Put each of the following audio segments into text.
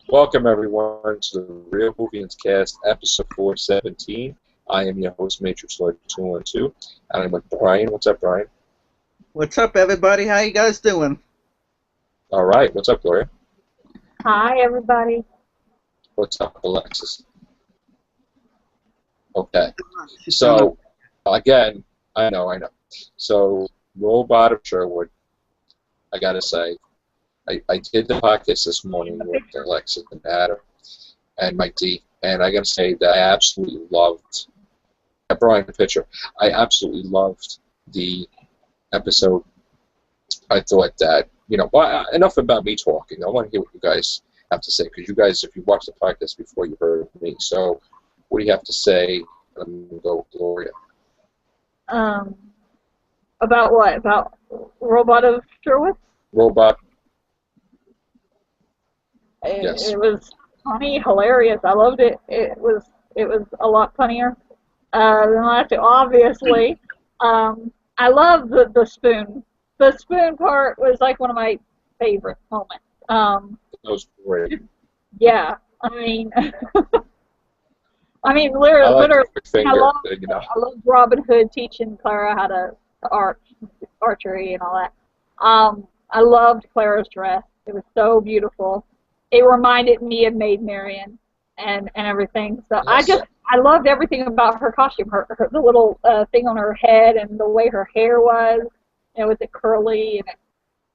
Welcome everyone to the Real Whovians Cast, episode 417. I am your host, Matrix Lord 212, and I'm with Brian. What's up, Brian? What's up, everybody? How you guys doing? All right. What's up, Gloria? Hi, everybody. What's up, Alexis? Okay. So, again, I know. So, Robot of Sherwood, I gotta say, I did the podcast this morning with Alexis and Adam and Mike D, and I gotta say that I absolutely loved. Brian, the picture. I absolutely loved the episode. I thought that, well, enough about me talking. I want to hear what you guys have to say, because you guys, if you watched the podcast before, you heard me. So, what do you have to say? I'm gonna go with Gloria. About what? About Robot of Sherwood? Robot. It was funny, hilarious. I loved it. It was a lot funnier than the last two, obviously. I love the spoon. The spoon part was like one of my favorite moments. That was great. Yeah, I mean, literally, I love Robin Hood teaching Clara how to archery and all that. I loved Clara's dress. It was so beautiful. It reminded me of Maid Marian and everything. So yes. I loved everything about her costume. The little thing on her head and the way her hair was. Was it curly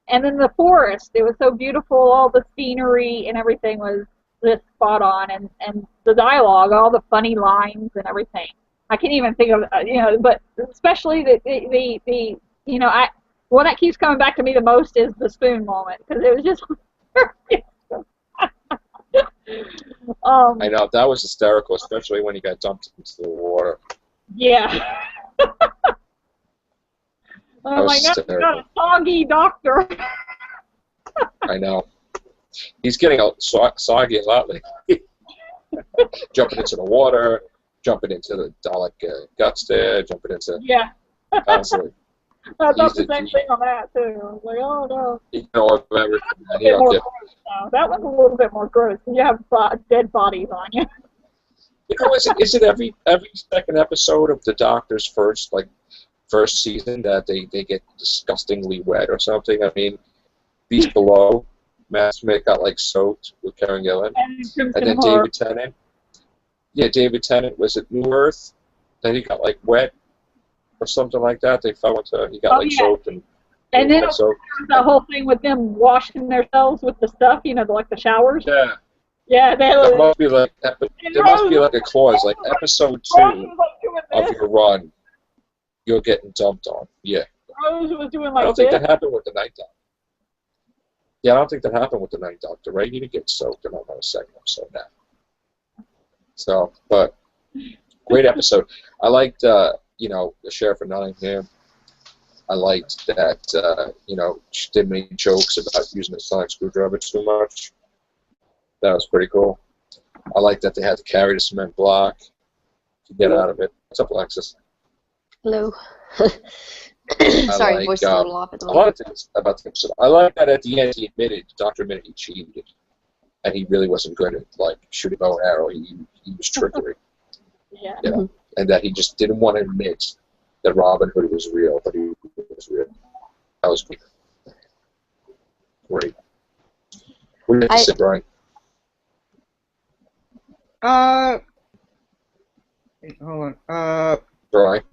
and then the forest. It was so beautiful. All the scenery and everything was just spot on, and the dialogue, all the funny lines and everything. I can't even think of but especially the one that keeps coming back to me the most is the spoon moment, because it was just. I know, that was hysterical, especially when he got dumped into the water. Yeah. Oh my God, we got a soggy doctor. I know. He's getting soggy a lot lately. Jumping into the water, jumping into the Dalek guts there, jumping into... Yeah. Constantly. I thought the same thing on that, too. I was like, oh, no. That was a little bit more gross. You have dead bodies on you. Is it every second episode of the Doctor's first season that they get disgustingly wet or something? I mean, Beast Below, Matt Smith got soaked with Karen Gillan, and then David Tennant. Yeah, David Tennant, was it New Earth? Then he got wet or something like that. He got soaked and then the whole thing with them washing themselves with the stuff, the showers. Yeah. Yeah, there must be a clause, episode 2 of your run, you're getting dumped on. Yeah. Rose was doing I don't think that happened with the Night Doctor. Yeah, I don't think that happened with the Night Doctor, right? He didn't get soaked in almost a second episode now. So, but great episode. I liked, the Sheriff of Nottingham. I liked that, she didn't make jokes about using the sonic screwdriver too much. That was pretty cool. I liked that they had to carry the cement block to get out of it. What's up, Alexis? Hello. Sorry, voice is a little off at the moment. A lot of things about the episode. I like that at the end the Doctor admitted he cheated, and he really wasn't good at shooting bow and arrow. He was trickery. Yeah. Mm-hmm. And that he just didn't want to admit that Robin Hood was real, but he was real. That was great. What do you have to say, Brian? Hold on. Brian?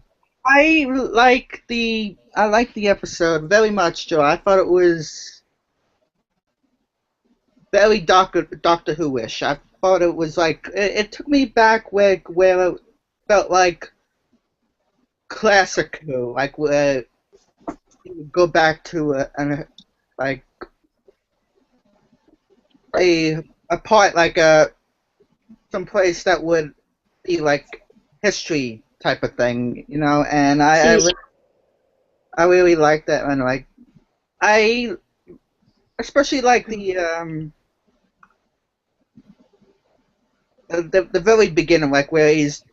I like the episode very much, Joe. I thought it was very Doctor Who-ish. I thought it was it took me back where it felt like classic Who, where you would go back to a part some place that would be history type of thing, and I really like that, and I especially like the very beginning, where he's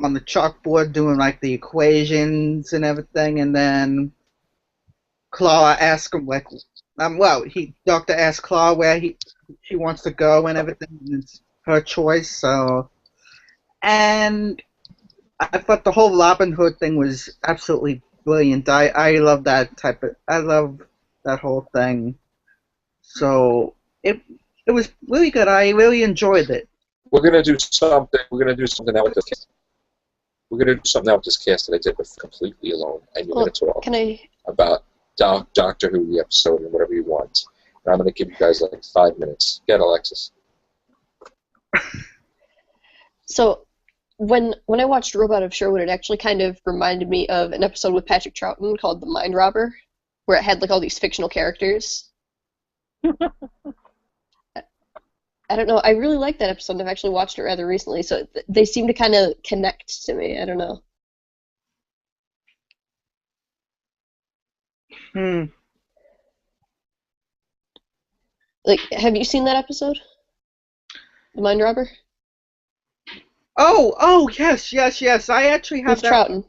on the chalkboard doing the equations and everything, and then Clara asks him Doctor asks Clara she wants to go and everything. It's her choice. So, and I thought the whole Robin Hood thing was absolutely brilliant. I love that I love that whole thing. So it was really good. I really enjoyed it. We're gonna do something. We're gonna do something now with this. We're gonna do something now with this cast that I did with completely alone, and you're gonna talk about Doctor Who the episode and whatever you want. And I'm gonna give you guys like 5 minutes. Get Alexis. So, when I watched Robot of Sherwood, it actually kind of reminded me of an episode with Patrick Troughton called The Mind Robber, where it had like all these fictional characters. I don't know. I really liked that episode, and I've actually watched it rather recently, so they seem to kind of connect to me. I don't know. Like, have you seen that episode? The Mind Robber? Oh, yes. I actually have with that. Troughton.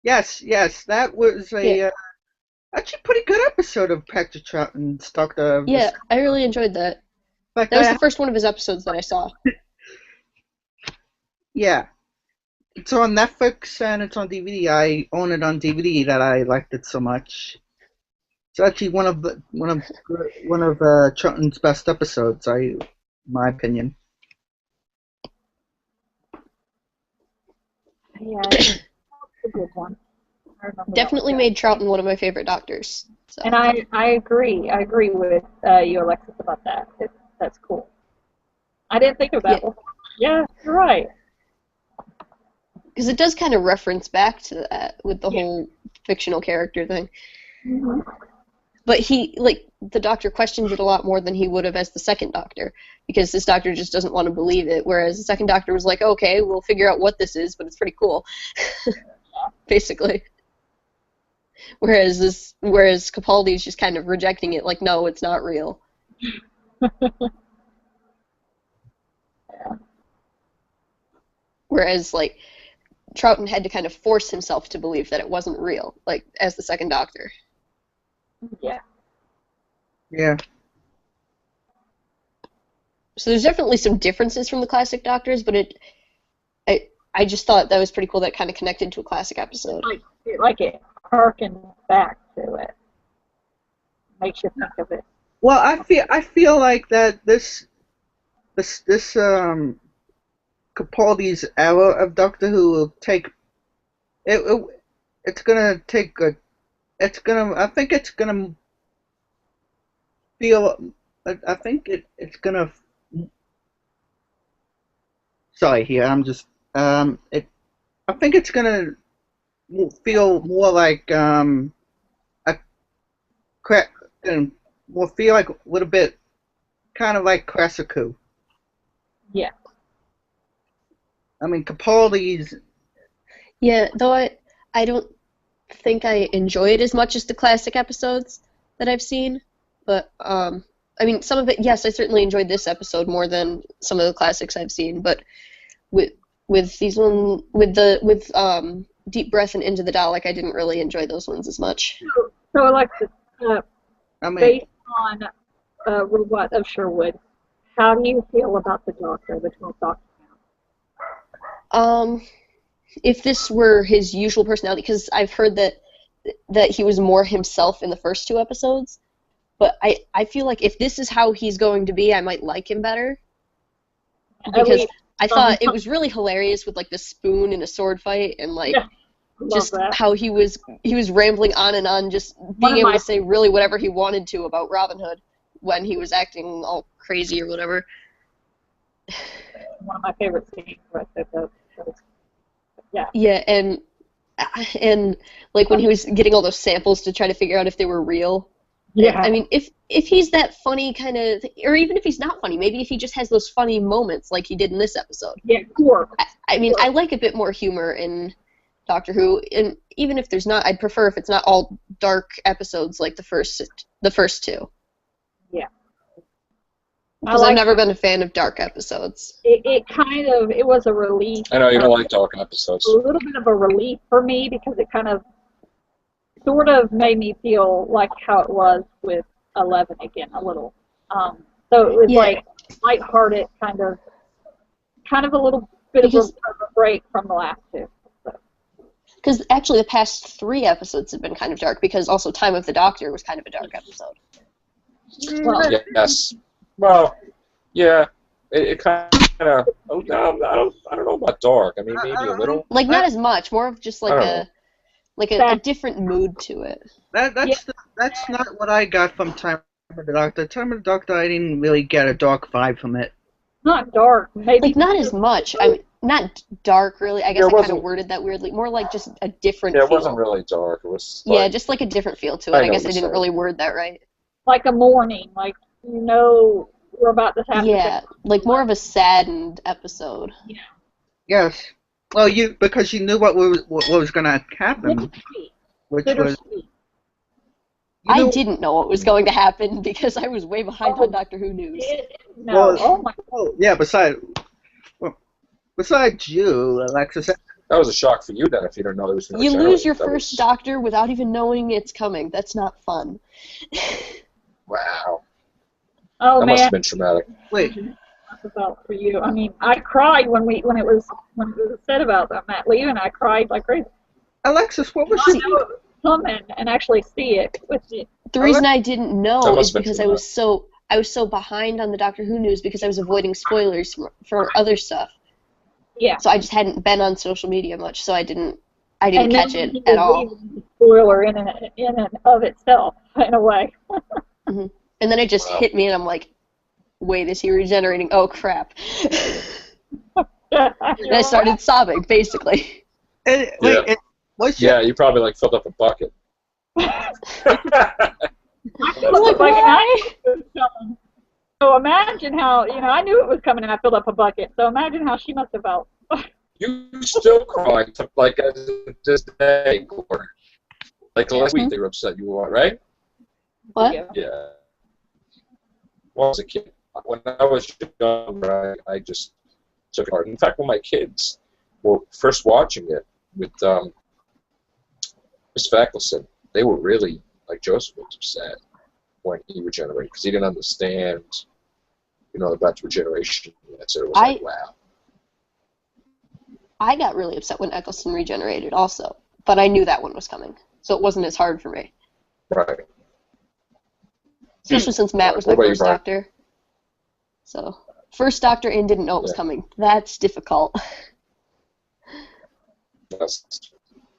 Yes, that was a actually pretty good episode of Patrick Troughton's Doctor. Yeah, I really enjoyed that. Like that was the first one of his episodes that I saw. Yeah. It's on Netflix and it's on DVD. I own it on DVD that I liked it so much. It's actually one of Troughton's best episodes, my opinion. Yeah, it's a good one. Definitely made Troughton one of my favorite doctors. So. And I agree. I agree with you, Alexis, about that. That's cool. I didn't think of that before. Yeah, you're right. Because it does kind of reference back to that with the whole fictional character thing. Mm-hmm. But the Doctor questions it a lot more than he would have as the second Doctor, because this Doctor just doesn't want to believe it, whereas the second Doctor was like, okay, we'll figure out what this is, but it's pretty cool, basically. Whereas Capaldi's just kind of rejecting it, like, no, it's not real. Whereas, like, Troughton had to kind of force himself to believe that it wasn't real, like, as the second Doctor. Yeah. Yeah. So there's definitely some differences from the classic Doctors, but I just thought that was pretty cool that it kind of connected to a classic episode. Like it harkens back to it. Makes you think of it. Well, I feel like that this Capaldi's era of Doctor Who will take it's gonna take a it's gonna I think it's gonna feel I think it's gonna sorry here I'm just I think it's gonna feel more like will feel like a little bit kind of like Classico. Yeah. I mean, Capaldi's... Yeah, though I don't think I enjoy it as much as the classic episodes that I've seen, but, I mean, some of it, yes, I certainly enjoyed this episode more than some of the classics I've seen, but with these one, with Deep Breath and Into the Dalek, I didn't really enjoy those ones as much. So Alexis, based on Robot of Sherwood, how do you feel about the Doctor, the 12th Doctor? If this were his usual personality, because I've heard that he was more himself in the first two episodes, but I feel like if this is how he's going to be, I might like him better. Because I thought it was really hilarious with like the spoon in a sword fight and like just how he was rambling on and on, just being able to say really whatever he wanted to about Robin Hood when he was acting all crazy or whatever. One of my favorite scenes right there. Yeah. Yeah, and like when he was getting all those samples to try to figure out if they were real. Yeah. I mean, if he's that funny kind of, or even if he's not funny, maybe if he just has those funny moments like he did in this episode. Yeah, sure. I mean, I like a bit more humor in Doctor Who, and even if there's not, I'd prefer if it's not all dark episodes like the first two. Yeah. Because I've never been a fan of dark episodes. It was a relief. I know you don't like dark episodes. A little bit of a relief for me because it kind of sort of made me feel like how it was with 11 again, a little. So it was like lighthearted, kind of a little bit of a break from the last two. Because actually the past 3 episodes have been kind of dark, because also Time of the Doctor was kind of a dark episode. Well, yes. Well, yeah. It kind of. Oh, no, I don't know about dark. I mean, maybe a little. Like not as much, more of just like a different mood to it. That's not what I got from Time of the Doctor. Time of the Doctor, I didn't really get a dark vibe from it. Not dark, maybe. Like not as much. I mean, not dark really. I guess I kind of worded that weirdly. More like just a different feel. It wasn't really dark. It was like, just like a different feel to it. I guess I didn't really word that right. Like a mourning, like we're about to have. Yeah, like more of a saddened episode. Yeah. Yes. Well, because you knew what was going to happen, which was. I didn't know what was going to happen because I was way behind on Doctor Who news. No. Yeah. Besides you, Alexis. That was a shock for you then if you didn't know it was going to You lose your first Doctor without even knowing it's coming. That's not fun. Wow. Oh, that must have been traumatic. Wait. About for you. I mean, I cried when it was said about Matt leaving. I cried like crazy. Alexis, what was I know it was coming and actually see it with you. The reason I didn't know is because I was so behind on the Doctor Who news because I was avoiding spoilers for other stuff. Yeah. So I just hadn't been on social media much, so I didn't catch it at all. Spoiler in and of itself, in a way. Mm-hmm. And then it just hit me, and I'm like, wait, is he regenerating? Oh, crap. And I started sobbing, basically. You probably, like, filled up a bucket. I filled up a bucket. So imagine how, I knew it was coming, and I filled up a bucket. So imagine how she must have felt. You still cry, like, as this day, or like last week they were upset you were, right? What? Yeah. Well, as a kid, when I was younger, I just took it hard. In fact, when my kids were first watching it with Miss Fackleson, they were really, like Joseph was upset when he regenerated because he didn't understand, about regeneration. So it was like, wow. I got really upset when Eccleston regenerated also, but I knew that one was coming, so it wasn't as hard for me. Right. Especially since Matt was my first Doctor. So, first Doctor and didn't know it was coming. That's difficult.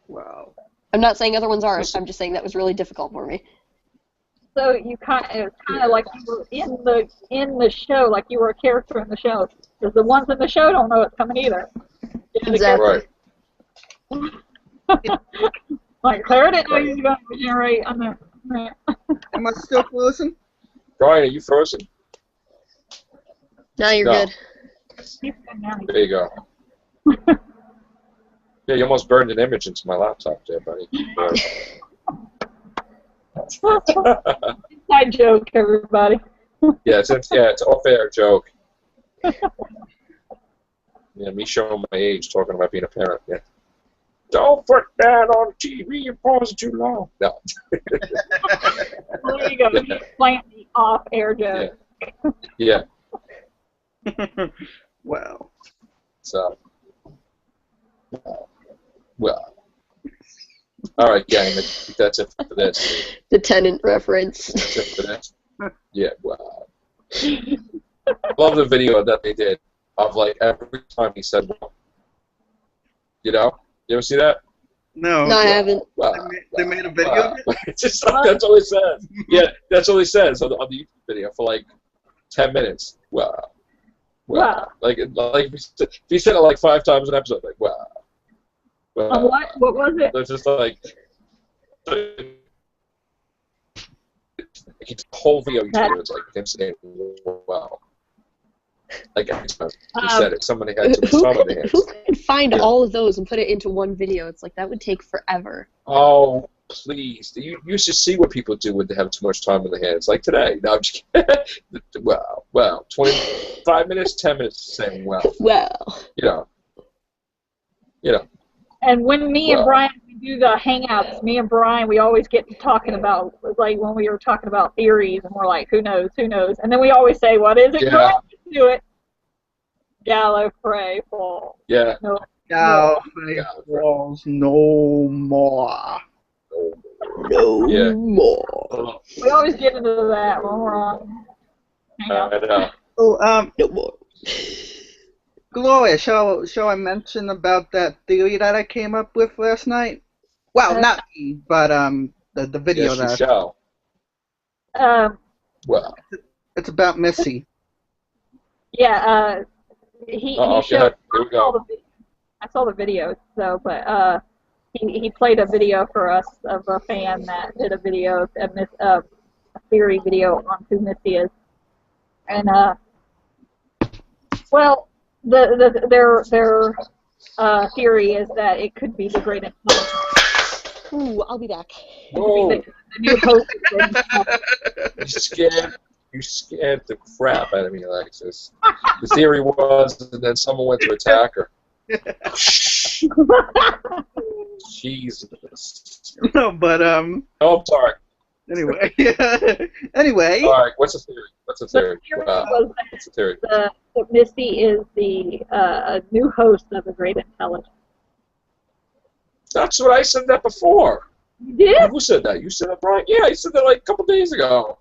Wow. I'm not saying other ones aren't. I'm just saying that was really difficult for me. So you kind of like you were in the show, like you were a character in the show. Because the ones in the show don't know it's coming either. Exactly. Right. Like Claire didn't know you were going to regenerate on there. Am I still frozen? Brian, are you frozen? No, you're good. There you go. Yeah, you almost burned an image into my laptop there, buddy. Inside joke, everybody. Yeah, it's off-air joke. Yeah, me showing my age, talking about being a parent. Yeah. Don't put that on TV. You pause too long. No. Well, there you go. He's playing the off-air joke. Yeah. Wow. So. Well. All right, gang. That's it for this. The Tenant reference. That's it for this. Yeah. Wow. Love the video that they did of like every time he said, well. You ever see that? No. No, I haven't. Wow. They made a video of it? It's just like, that's all he says. Yeah, that's all he says on the YouTube video for like 10 minutes. Wow. Wow. Like if he said it like 5 times an episode, like, wow. Wow. What was it? It's just like the whole video it's like him saying, wow. Like every time he said it, somebody had to respond to him. Who could find all of those and put it into one video? It's like that would take forever. Oh, please. You should see what people do when they have too much time on their hands. Like today. No, I'm just kidding. Wow. 25 minutes, 10 minutes saying wow. Wow. You know. And when me and Brian do the hangouts, me and Brian, we always get to talking about, like, when we were talking about theories, and we're like, who knows, and then we always say, what is it? Yeah. Brian, do it. Gallifrey Falls. Yeah. No. Gallifrey Falls no more. Yeah. more. We always get into that when we're on hangouts. I know. Oh, No more. Gloria, shall I mention about that theory that I came up with last night? Well, not me, but the video Yes, you that shall. Well. it's about Missy. Yeah, he Okay. showed. Here we go. I saw the video, so, but he played a video for us of a fan that did a video, a theory video on who Missy is, and well, their theory is that it could be the Great Intelligence. Ooh, I'll be back. Whoa. The new host of the You scared the crap out of me, Alexis. The theory was, and then someone went to attack her. Jesus. No, but Oh, I'm sorry. Anyway. All right. What's the theory? The theory was What's the theory? that Misty is the new host of the Great Intelligence. That's what I said that before. You did? Who said that? You said that, Brian? Yeah, I said that like a couple days ago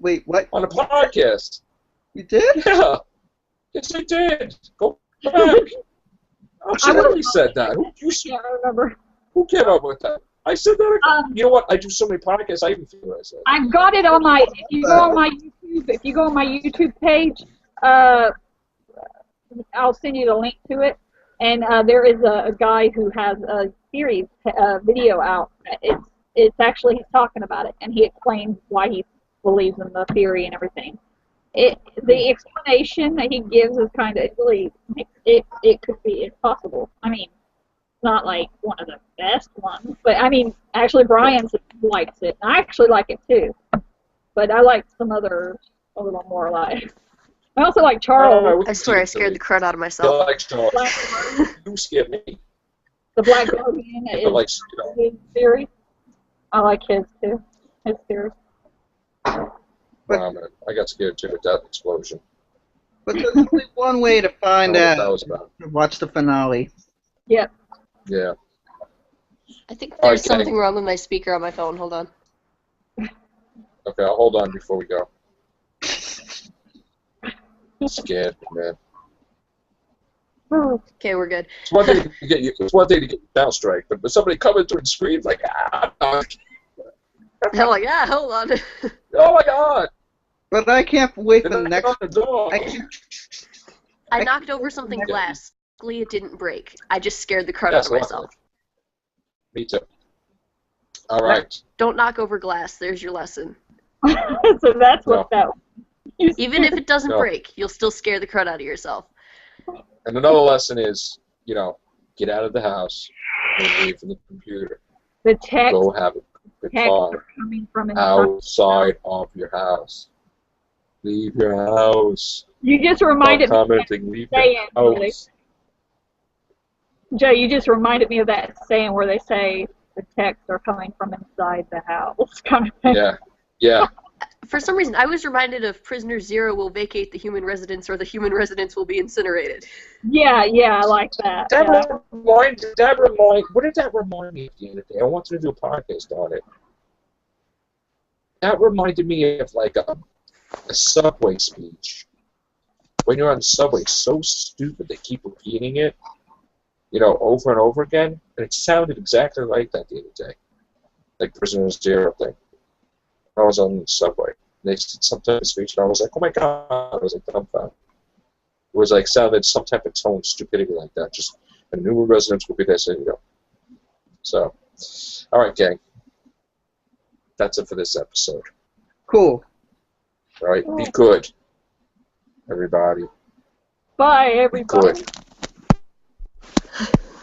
Wait, what? on a podcast. You did? Yeah. Yes, I did. Go back. Absolutely said that. I can't remember. Who came up with that? I said that. You know what? I do so many podcasts. I even feel what I said. I've got it on my. If you go on my YouTube page, I'll send you the link to it. And there is a guy who has a series video out. It's actually he's talking about it, and he explains why he believes in the theory and everything. The explanation that he gives is kind of really it could be it's possible. I mean, it's not like one of the best ones, but I mean, actually Brian likes it. I actually like it too, but I like some others a little more. Like I also like Charles. I swear I scared the crud out of I myself. like Charles. You scared me. The Black Guardian is Like, his theory. I like his too. His theory. I got scared too with that explosion. But there's only one way to find I out. don't know what that was about. To watch the finale. Yep. Yeah. I think there's Okay. something wrong with my speaker on my phone. Hold on. Okay, I'll hold on before we go. Scared, man. Okay, we're good. It's one thing to get you. It's one thing to get you down strike, but somebody coming through and screams like, ah! I'm like, yeah, hold on. Oh my God! But I can't wait for the And next. on the door. I knocked over something glass. Luckily, it didn't break. I just scared the crud Yes, out of myself. Me too. All right. Don't knock over glass. There's your lesson. So that's what that. Even if it doesn't No. break, you'll still scare the crud out of yourself. And another lesson is, get out of the house and away from the computer. The text. Go have a good Texts time are coming from inside. outside of your house. Leave your house. You just reminded Stop me. commenting. Leave Saying, your house. Joe, you just reminded me of that saying where they say the texts are coming from inside the house, kind of thing. Yeah. Yeah. For some reason, I was reminded of Prisoner Zero will vacate the human residence or the human residence will be incinerated. Yeah, I like that. What did that remind me at the end of the day? I wanted to do a podcast on it. That reminded me of like a subway speech. When you're on the subway, it's so stupid they keep repeating it, over and over again, and it sounded exactly like that the other day. Like Prisoner Zero thing. I was on the subway. They did some type of speech, and I was like, oh my God. I was like dumbfounded. It was like sounded some type of tone, stupidity like that. Just a new residence will be this, and So, all right, gang. That's it for this episode. Cool. All right, be good, everybody. Bye, Be everybody. good.